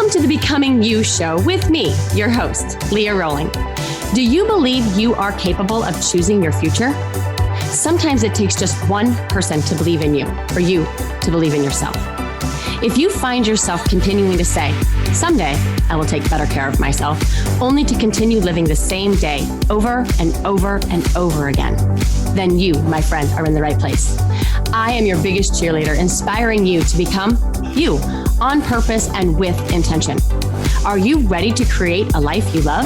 Welcome to the Becoming You show with me, your host, Leah Rowling. Do you believe you are capable of choosing your future? Sometimes it takes just one person to believe in you, or you to believe in yourself. If you find yourself continuing to say, someday I will take better care of myself, only to continue living the same day over and over and over again, then you, my friend, are in the right place. I am your biggest cheerleader, inspiring you to become you on purpose and with intention. Are you ready to create a life you love?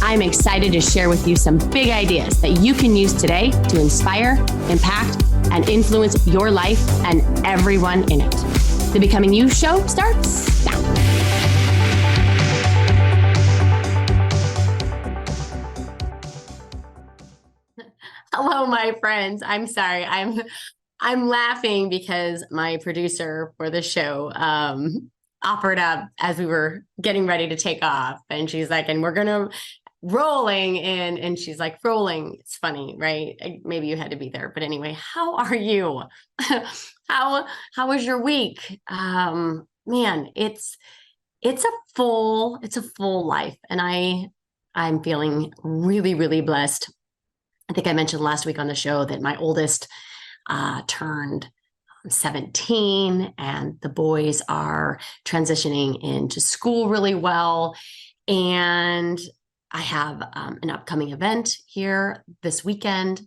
I'm excited to share with you some big ideas that you can use today to inspire, impact, and influence your life and everyone in it. The Becoming You show starts now. Hello, my friends. I'm sorry. I'm laughing because my producer for the show offered up as we were getting ready to take off, and she's like, "And we're gonna rolling in," and she's like, "Rolling." It's funny, right? Maybe you had to be there, but anyway, how are you? How was your week? Man, it's a full life, and I'm feeling really, really blessed. I think I mentioned last week on the show that my oldest turned 17, and the boys are transitioning into school really well. And I have an upcoming event here this weekend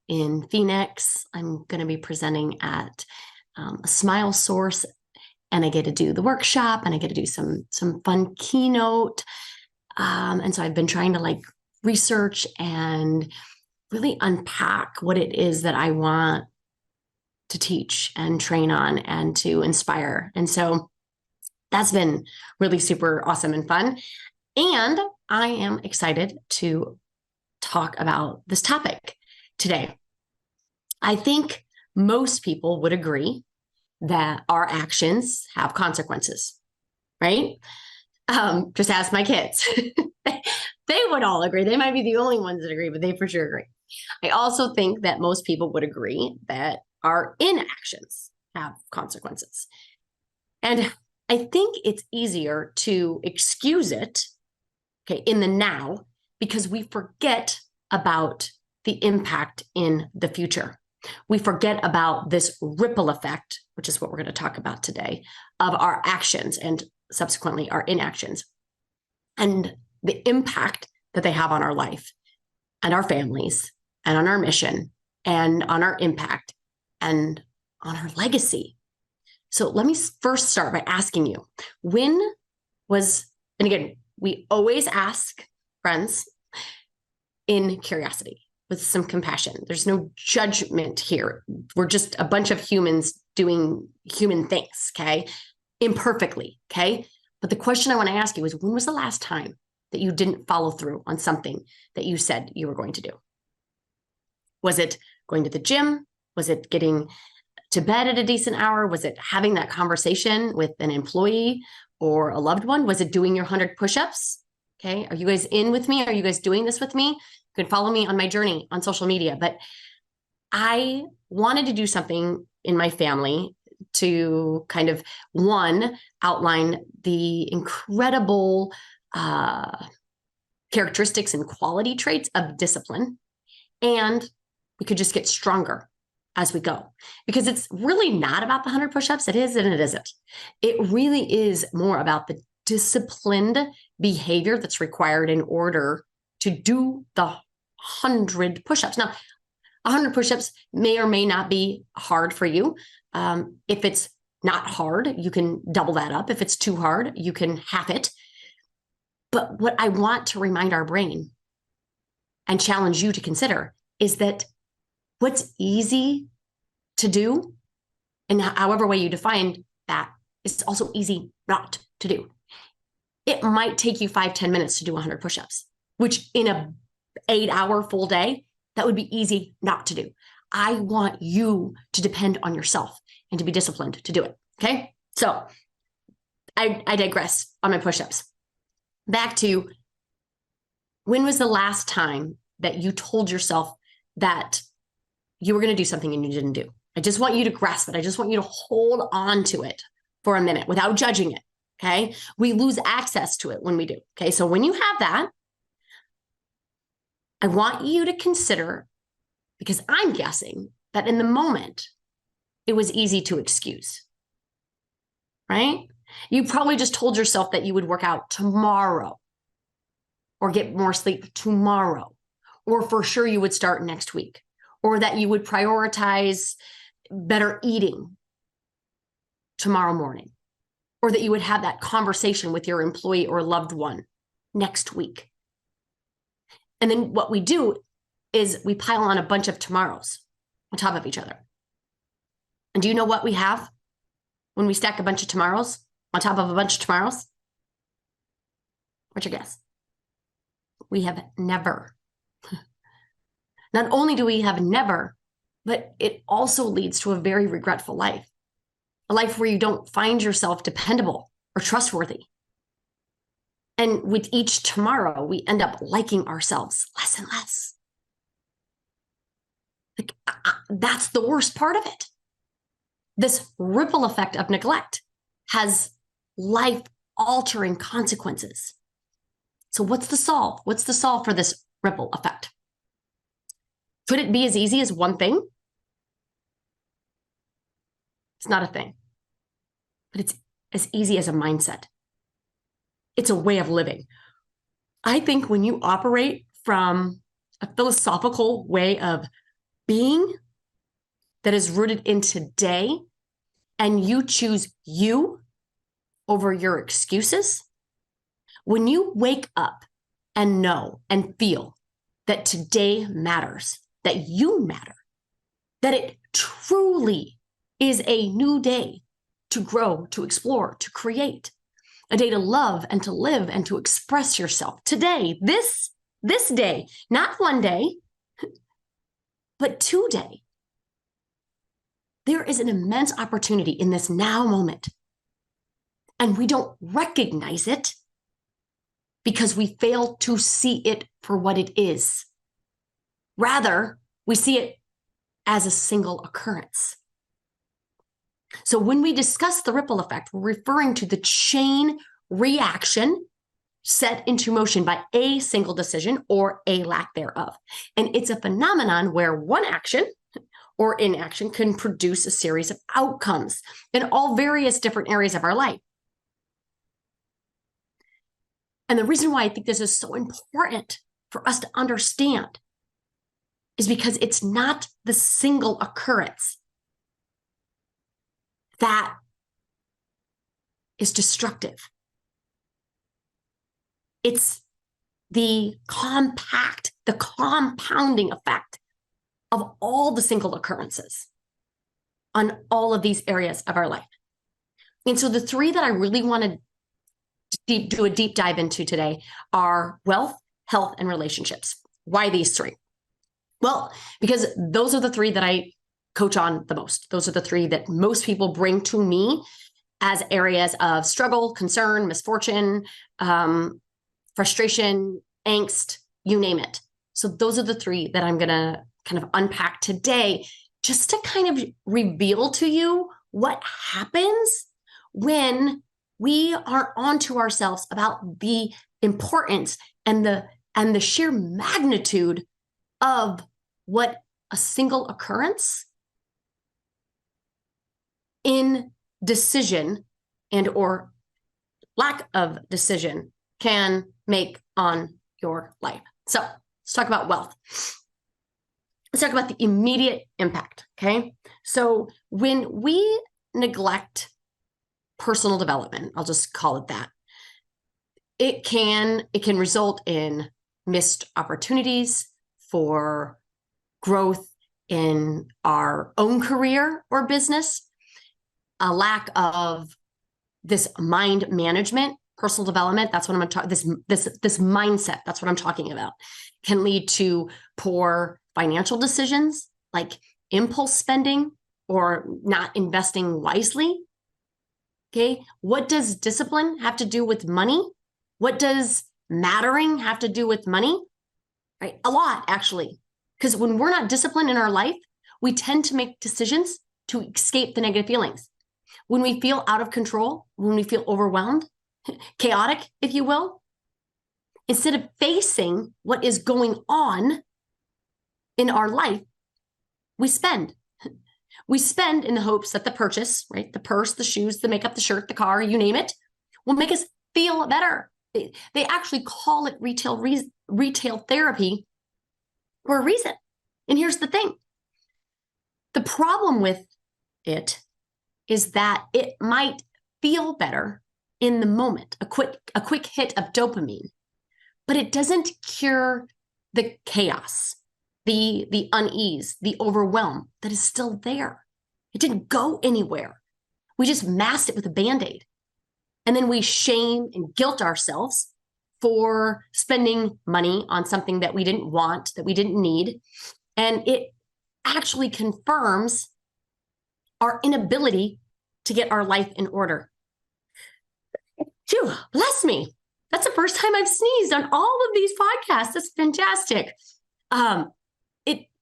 in Phoenix. I'm going to be presenting at a Smile Source, and I get to do the workshop, and I get to do some fun keynote. And so I've been trying to research and really unpack what it is that I want to teach and train on and to inspire. And so that's been really super awesome and fun. And I am excited to talk about this topic today. I think most people would agree that our actions have consequences, right? Just ask my kids. They would all agree. They might be the only ones that agree, but they for sure agree. I also think that most people would agree that our inactions have consequences. And I think it's easier to excuse it, in the now, because we forget about the impact in the future. We forget about this ripple effect, which is what we're going to talk about today, of our actions and subsequently our inactions, and the impact that they have on our life and our families and on our mission and on our impact and on our legacy. So let me first start by asking you, and again, we always ask friends in curiosity with some compassion. There's no judgment here. We're just a bunch of humans doing human things, imperfectly, But the question I want to ask you is, when was the last time that you didn't follow through on something that you said you were going to do? Was it going to the gym? Was it getting to bed at a decent hour? Was it having that conversation with an employee or a loved one? Was it doing your 100 push-ups? Are you guys in with me? Are you guys doing this with me? You can follow me on my journey on social media. But I wanted to do something in my family to kind of, one, outline the incredible characteristics and quality traits of discipline, and we could just get stronger as we go, because it's really not about the 100 push-ups. It is and it isn't. It really is more about the disciplined behavior that's required in order to do the 100 push-ups. Now, 100 push-ups may or may not be hard for you. If it's not hard, you can double that up. If it's too hard, you can half it. But what I want to remind our brain and challenge you to consider is that what's easy to do, and however way you define that, is also easy not to do. It might take you 5-10 minutes to do 100 push-ups, which in a 8-hour full day, that would be easy not to do. I want you to depend on yourself and to be disciplined to do it. Okay. So I digress on my push-ups. Back to, when was the last time that you told yourself that you were going to do something and you didn't do? I just want you to grasp it. I just want you to hold on to it for a minute without judging it. Okay. We lose access to it when we do. Okay. So when you have that, I want you to consider, because I'm guessing that in the moment, it was easy to excuse, right? You probably just told yourself that you would work out tomorrow or get more sleep tomorrow, or for sure you would start next week, or that you would prioritize better eating tomorrow morning, or that you would have that conversation with your employee or loved one next week. And then what we do is we pile on a bunch of tomorrows on top of each other. And do you know what we have when we stack a bunch of tomorrows on top of a bunch of tomorrows? What's your guess? We have never. Not only do we have never, but it also leads to a very regretful life. A life where you don't find yourself dependable or trustworthy. And with each tomorrow, we end up liking ourselves less and less. Like, that's the worst part of it. This ripple effect of neglect has life-altering consequences. So what's the solve? What's the solve for this ripple effect? Could it be as easy as one thing? It's not a thing, but it's as easy as a mindset. It's a way of living. I think when you operate from a philosophical way of being that is rooted in today, and you choose you over your excuses, when you wake up and know and feel that today matters, that you matter, that it truly is a new day to grow, to explore, to create, a day to love and to live and to express yourself today, this day, not one day, but today. There is an immense opportunity in this now moment. And we don't recognize it because we fail to see it for what it is. Rather, we see it as a single occurrence. So when we discuss the ripple effect, we're referring to the chain reaction set into motion by a single decision or a lack thereof. And it's a phenomenon where one action or inaction can produce a series of outcomes in all various different areas of our life. And the reason why I think this is so important for us to understand is because it's not the single occurrence that is destructive. It's the compounding effect of all the single occurrences on all of these areas of our life. And so the three that I really want to do a deep dive into today are wealth, health, and relationships. Why these three? Well, because those are the three that I coach on the most. Those are the three that most people bring to me as areas of struggle, concern, misfortune, frustration, angst, you name it. So those are the three that I'm going to kind of unpack today, just to kind of reveal to you what happens when we are onto ourselves about the importance and the sheer magnitude of what a single occurrence in decision and or lack of decision can make on your life. So let's talk about wealth. Let's talk about the immediate impact, okay? So when we neglect personal development, I'll just call it that, it can result in missed opportunities for growth in our own career or business, a lack of this mind management, personal development. That's what I'm talking. This mindset. That's what I'm talking about. Can lead to poor financial decisions, like impulse spending or not investing wisely. Okay, what does discipline have to do with money? What does mattering have to do with money? Right, a lot actually. Because when we're not disciplined in our life, we tend to make decisions to escape the negative feelings. When we feel out of control, when we feel overwhelmed, chaotic, if you will, instead of facing what is going on in our life, we spend. We spend in the hopes that the purchase, right? The purse, the shoes, the makeup, the shirt, the car, you name it, will make us feel better. They actually call it retail therapy for a reason. And here's the thing. The problem with it is that it might feel better in the moment, a quick hit of dopamine, but it doesn't cure the chaos, the unease, the overwhelm that is still there. It didn't go anywhere. We just masked it with a Band-Aid. And then we shame and guilt ourselves for spending money on something that we didn't want, that we didn't need. And it actually confirms our inability to get our life in order. Phew, bless me. That's the first time I've sneezed on all of these podcasts. That's fantastic.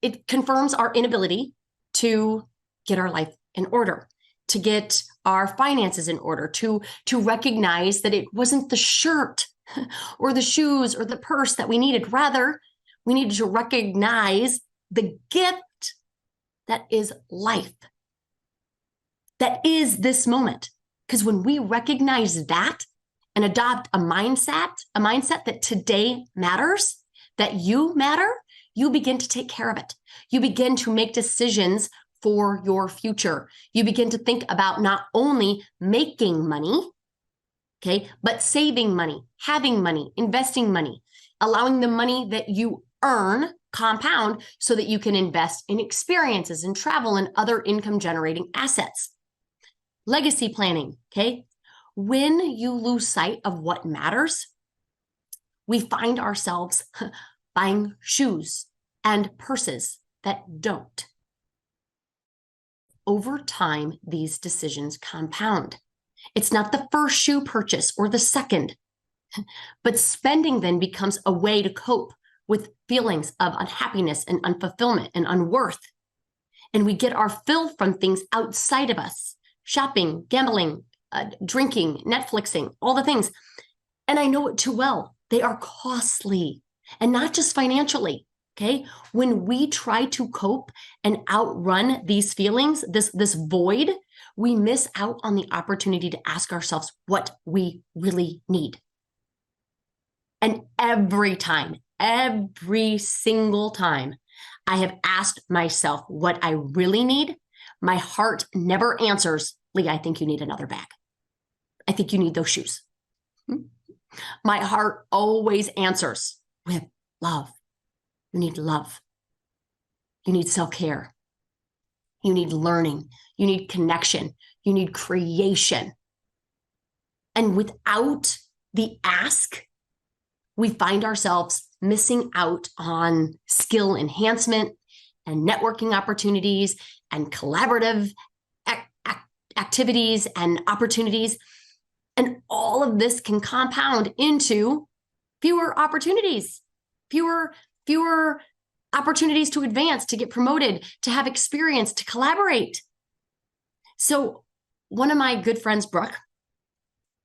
It confirms our inability to get our life in order, to get our finances in order, to recognize that it wasn't the shirt or the shoes or the purse that we needed. Rather, we needed to recognize the gift that is life, that is this moment. Because when we recognize that and adopt a mindset that today matters, that you matter, you begin to take care of it. You begin to make decisions for your future. You begin to think about not only making money, okay, but saving money, having money, investing money, allowing the money that you earn compound so that you can invest in experiences and travel and other income generating assets. Legacy planning, okay? When you lose sight of what matters, we find ourselves buying shoes and purses that don't. Over time, these decisions compound. It's not the first shoe purchase or the second, but spending then becomes a way to cope with feelings of unhappiness and unfulfillment and unworth. And we get our fill from things outside of us, shopping, gambling, drinking, Netflixing, all the things. And I know it too well. They are costly, and not just financially. Okay. When we try to cope and outrun these feelings, this void, we miss out on the opportunity to ask ourselves what we really need. And every single time I have asked myself what I really need, my heart never answers, Leah, I think you need another bag. I think you need those shoes. My heart always answers with love. You need love. You need self-care. You need learning. You need connection. You need creation. And without the ask, we find ourselves missing out on skill enhancement and networking opportunities and collaborative activities and opportunities. And all of this can compound into fewer opportunities, fewer opportunities to advance, to get promoted, to have experience, to collaborate. So one of my good friends, Brooke,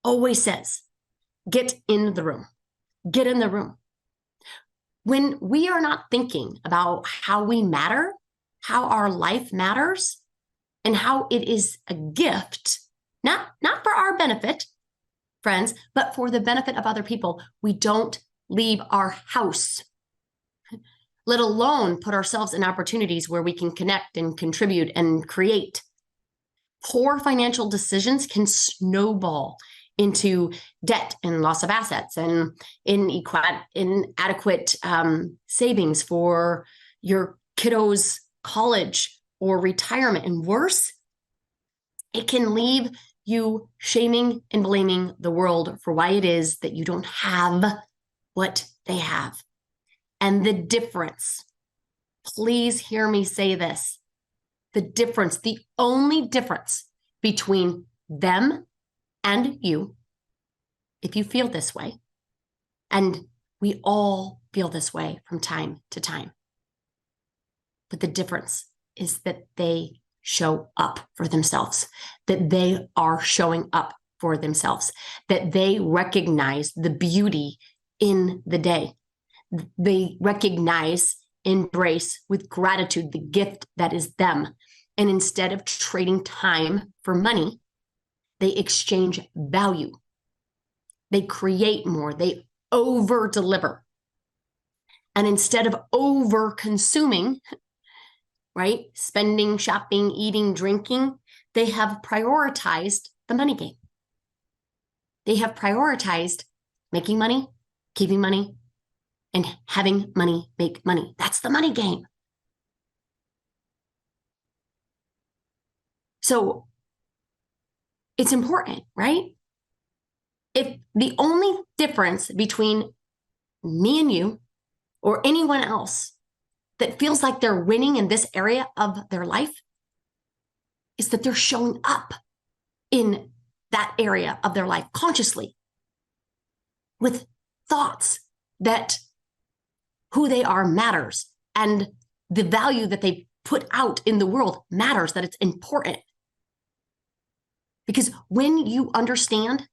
always says, get in the room, get in the room. When we are not thinking about how we matter, how our life matters, and how it is a gift, not for our benefit, friends, but for the benefit of other people, we don't leave our house, let alone put ourselves in opportunities where we can connect and contribute and create. Poor financial decisions can snowball into debt and loss of assets and inadequate savings for your kiddos' college or retirement. And worse, it can leave you shaming and blaming the world for why it is that you don't have what they have. And the difference, please hear me say this, the only difference between them and you, if you feel this way, and we all feel this way from time to time, but the difference is that they show up for themselves, that they are showing up for themselves, that they recognize the beauty in the day. They recognize, embrace with gratitude the gift that is them. And instead of trading time for money, they exchange value. They create more, they over deliver. And instead of over consuming, right, spending, shopping, eating, drinking, they have prioritized the money game. They have prioritized making money, keeping money, and having money make money. That's the money game. So it's important, right? If the only difference between me and you or anyone else that feels like they're winning in this area of their life is that they're showing up in that area of their life consciously with thoughts that who they are matters and the value that they put out in the world matters, that it's important. Because when you understand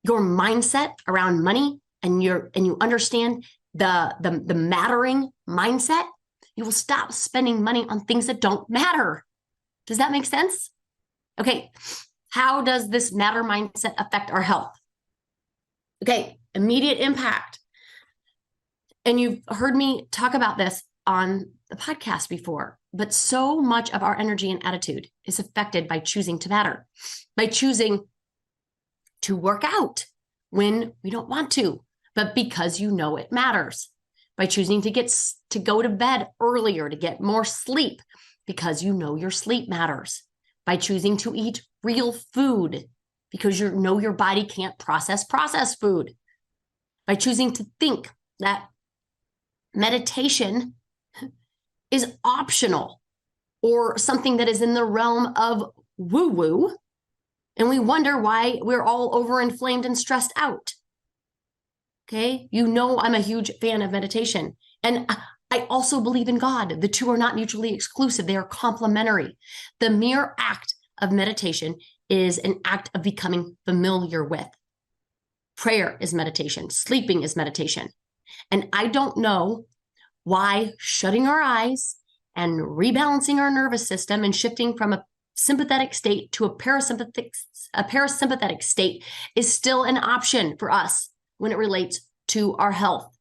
your mindset around money and you understand the mattering mindset, you will stop spending money on things that don't matter. Does that make sense? Okay, how does this matter mindset affect our health? Okay, immediate impact. And you've heard me talk about this on the podcast before, but so much of our energy and attitude is affected by choosing to matter, by choosing to work out when we don't want to, but because you know it matters, by choosing to go to bed earlier to get more sleep because you know your sleep matters, by choosing to eat real food because you know your body can't process processed food, by choosing to think that meditation is optional or something that is in the realm of woo-woo, and we wonder why we're all overinflamed and stressed out. Okay, you know I'm a huge fan of meditation, and I also believe in God. The two are not mutually exclusive. They are complementary. The mere act of meditation is an act of becoming familiar with. Prayer is meditation. Sleeping is meditation. And I don't know why shutting our eyes and rebalancing our nervous system and shifting from a sympathetic state to a parasympathetic state is still an option for us when it relates to our health.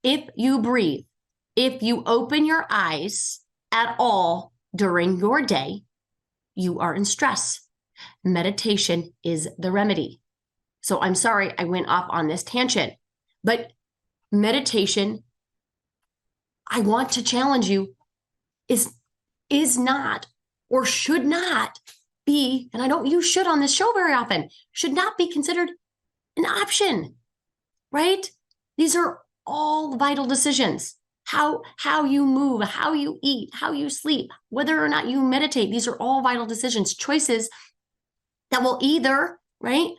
If you breathe, if you open your eyes at all during your day, you are in stress. Meditation is the remedy. So I'm sorry I went off on this tangent, but meditation, I want to challenge you, is not or should not be, and I don't use should on this show very often, should not be considered an option, right? These are all vital decisions. How you move, how you eat, how you sleep, whether or not you meditate, these are all vital decisions, choices that will either, right?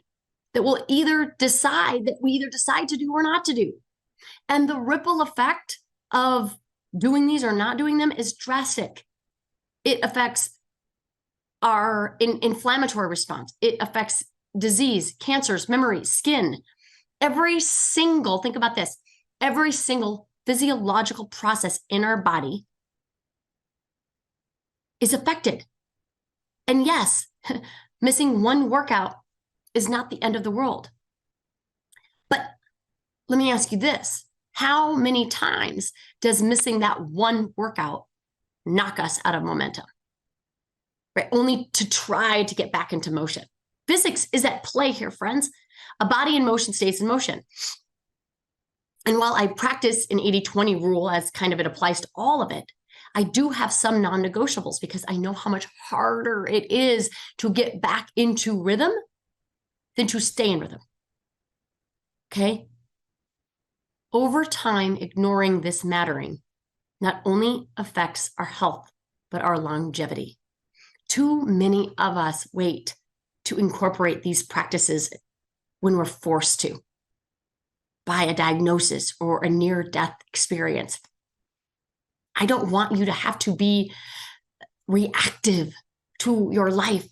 That will either decide that we either decide to do or not to do. And the ripple effect of doing these or not doing them is drastic. It affects our inflammatory response. It affects disease, cancers, memory, skin. Think about this, every single physiological process in our body is affected. And yes, missing one workout is not the end of the world. But let me ask you this. How many times does missing that one workout knock us out of momentum? Right? Only to try to get back into motion. Physics is at play here, friends. A body in motion stays in motion. And while I practice an 80-20 rule as kind of it applies to all of it, I do have some non-negotiables because I know how much harder it is to get back into rhythm than to stay in rhythm. Okay? Over time, ignoring this mattering not only affects our health, but our longevity. Too many of us wait to incorporate these practices when we're forced to by a diagnosis or a near-death experience. I don't want you to have to be reactive to your life.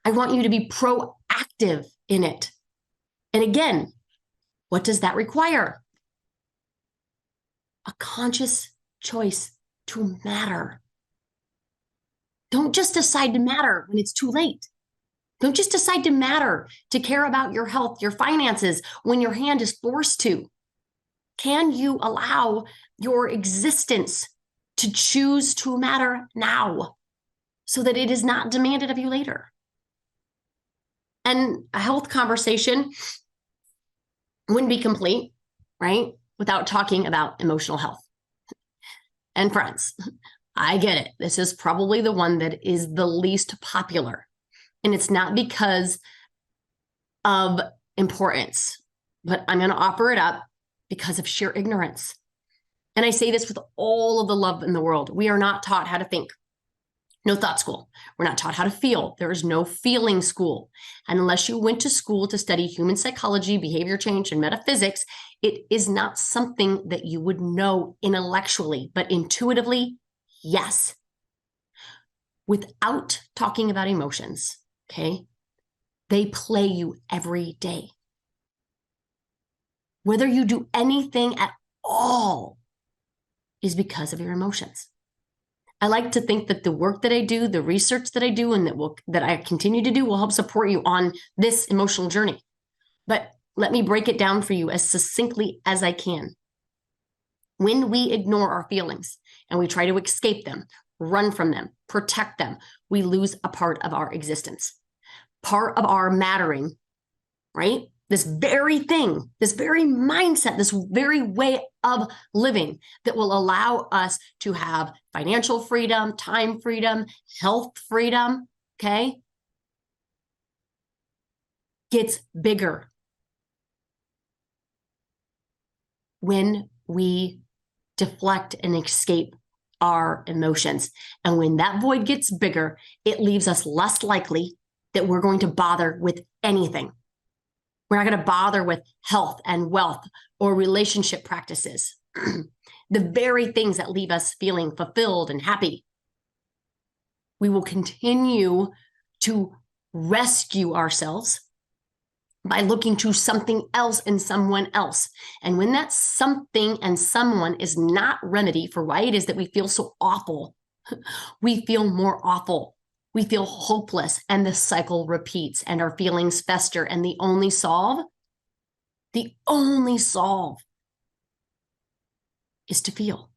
I want you to be proactive in it. And again, what does that require? A conscious choice to matter. Don't just decide to matter when it's too late. Don't just decide to matter, to care about your health, your finances, when your hand is forced to. Can you allow your existence to choose to matter now so that it is not demanded of you later? And a health conversation wouldn't be complete, right, without talking about emotional health. And friends, I get it. This is probably the one that is the least popular. And it's not because of importance, but I'm going to offer it up because of sheer ignorance. And I say this with all of the love in the world. We are not taught how to think. No thought school. We're not taught how to feel. There is no feeling school. And unless you went to school to study human psychology, behavior change, and metaphysics, it is not something that you would know intellectually, but intuitively, yes. Without talking about emotions, okay, they play you every day. Whether you do anything at all is because of your emotions. I like to think that the work that I do, the research that I do, and that I continue to do will help support you on this emotional journey. But let me break it down for you as succinctly as I can. When we ignore our feelings and we try to escape them, run from them, protect them, we lose a part of our existence, part of our mattering, right? This very thing, this very mindset, this very way of living that will allow us to have financial freedom, time freedom, health freedom, okay, gets bigger when we deflect and escape our emotions. And when that void gets bigger, it leaves us less likely that we're going to bother with anything. We're not going to bother with health and wealth or relationship practices, the very things that leave us feeling fulfilled and happy. We will continue to rescue ourselves by looking to something else and someone else. And when that something and someone is not remedy for why it is that we feel so awful, we feel more awful. We feel hopeless, and the cycle repeats, and our feelings fester. And the only solve is to feel.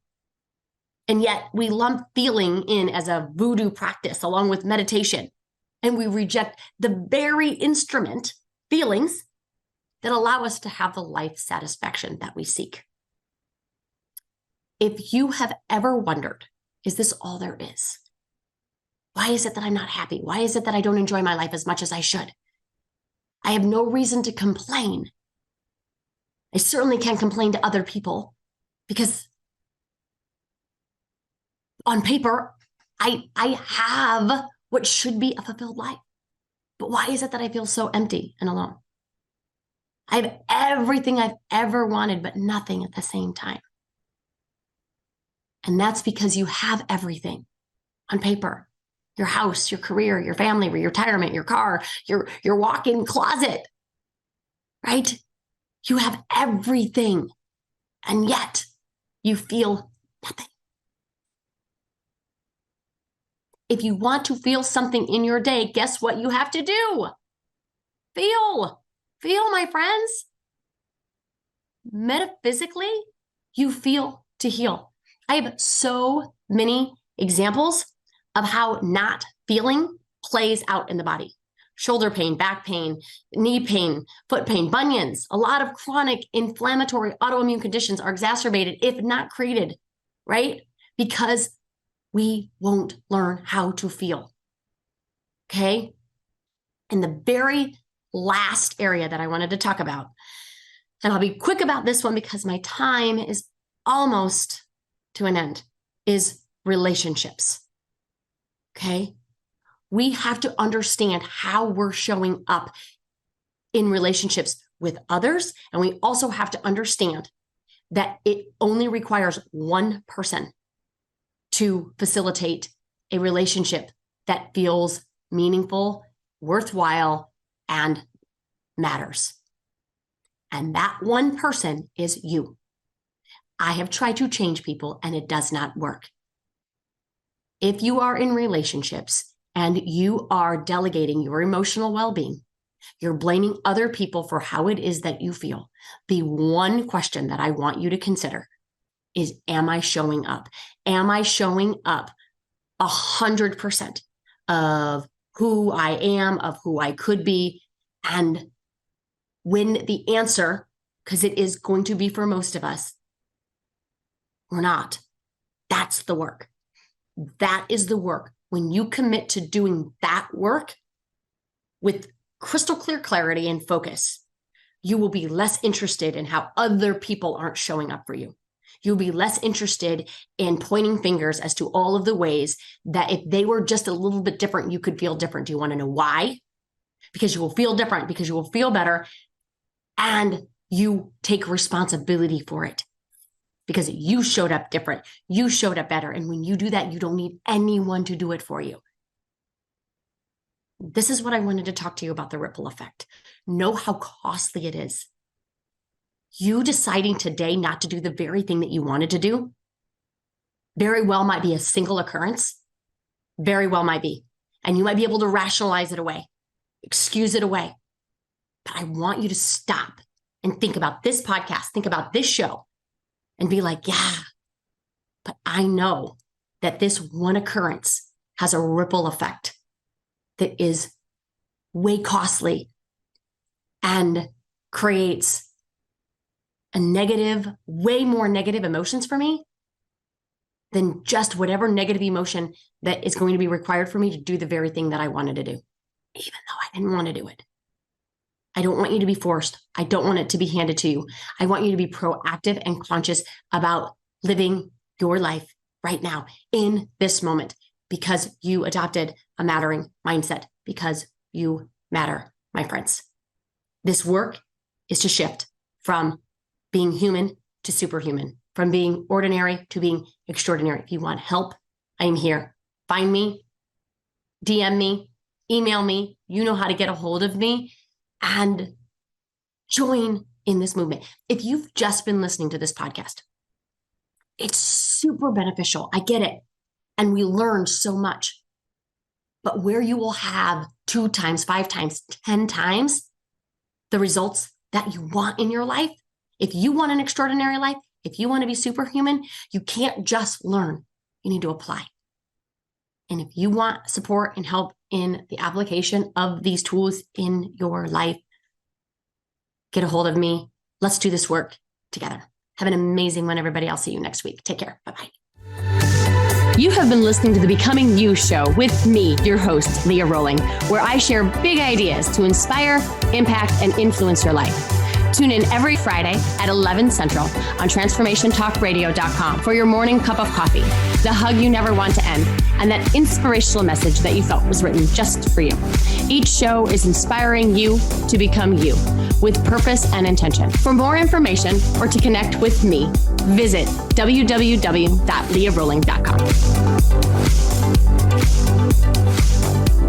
And yet we lump feeling in as a voodoo practice along with meditation. And we reject the very instrument, feelings, that allow us to have the life satisfaction that we seek. If you have ever wondered, is this all there is? Why is it that I'm not happy? Why is it that I don't enjoy my life as much as I should? I have no reason to complain. I certainly can't complain to other people because on paper, I have what should be a fulfilled life. But why is it that I feel so empty and alone? I have everything I've ever wanted, but nothing at the same time. And that's because you have everything on paper. Your house, your career, your family, your retirement, your car, your walk-in closet, right? You have everything, and yet you feel nothing. If you want to feel something in your day, guess what you have to do? Feel, my friends. Metaphysically, you feel to heal. I have so many examples of how not feeling plays out in the body. Shoulder pain, back pain, knee pain, foot pain, bunions. A lot of chronic inflammatory autoimmune conditions are exacerbated, if not created, right? Because we won't learn how to feel, okay? And the very last area that I wanted to talk about, and I'll be quick about this one because my time is almost to an end, is relationships. Okay, we have to understand how we're showing up in relationships with others. And we also have to understand that it only requires one person to facilitate a relationship that feels meaningful, worthwhile, and matters. And that one person is you. I have tried to change people and it does not work. If you are in relationships and you are delegating your emotional well-being, you're blaming other people for how it is that you feel, the one question that I want you to consider is, am I showing up? Am I showing up 100% of who I am, of who I could be? And when the answer, because it is going to be for most of us, we're not, that's the work. That is the work. When you commit to doing that work with crystal clear clarity and focus, you will be less interested in how other people aren't showing up for you. You'll be less interested in pointing fingers as to all of the ways that if they were just a little bit different, you could feel different. Do you want to know why? Because you will feel different, because you will feel better, and you take responsibility for it. Because you showed up different, you showed up better. And when you do that, you don't need anyone to do it for you. This is what I wanted to talk to you about, the ripple effect. Know how costly it is. You deciding today not to do the very thing that you wanted to do very well might be a single occurrence, very well might be. And you might be able to rationalize it away, excuse it away. But I want you to stop and think about this podcast, think about this show, and be like, yeah, but I know that this one occurrence has a ripple effect that is way costly and creates a negative, way more negative emotions for me than just whatever negative emotion that is going to be required for me to do the very thing that I wanted to do, even though I didn't want to do it. I don't want you to be forced. I don't want it to be handed to you. I want you to be proactive and conscious about living your life right now in this moment, because you adopted a mattering mindset, because you matter, my friends. This work is to shift from being human to superhuman, from being ordinary to being extraordinary. If you want help, I'm here. Find me, DM me, email me. You know how to get a hold of me. And join in this movement. If you've just been listening to this podcast, it's super beneficial. I get it. And we learn so much. But where you will have 2 times, 5 times, 10 times the results that you want in your life, if you want an extraordinary life, if you want to be superhuman, you can't just learn. You need to apply. And if you want support and help in the application of these tools in your life, get a hold of me. Let's do this work together. Have an amazing one, everybody. I'll see you next week. Take care. Bye-bye. You have been listening to the Becoming You show with me, your host, Leah Rolling, where I share big ideas to inspire, impact, and influence your life. Tune in every Friday at 11 Central on transformationtalkradio.com for your morning cup of coffee, the hug you never want to end, and that inspirational message that you felt was written just for you. Each show is inspiring you to become you with purpose and intention. For more information or to connect with me, visit www.leahrolling.com.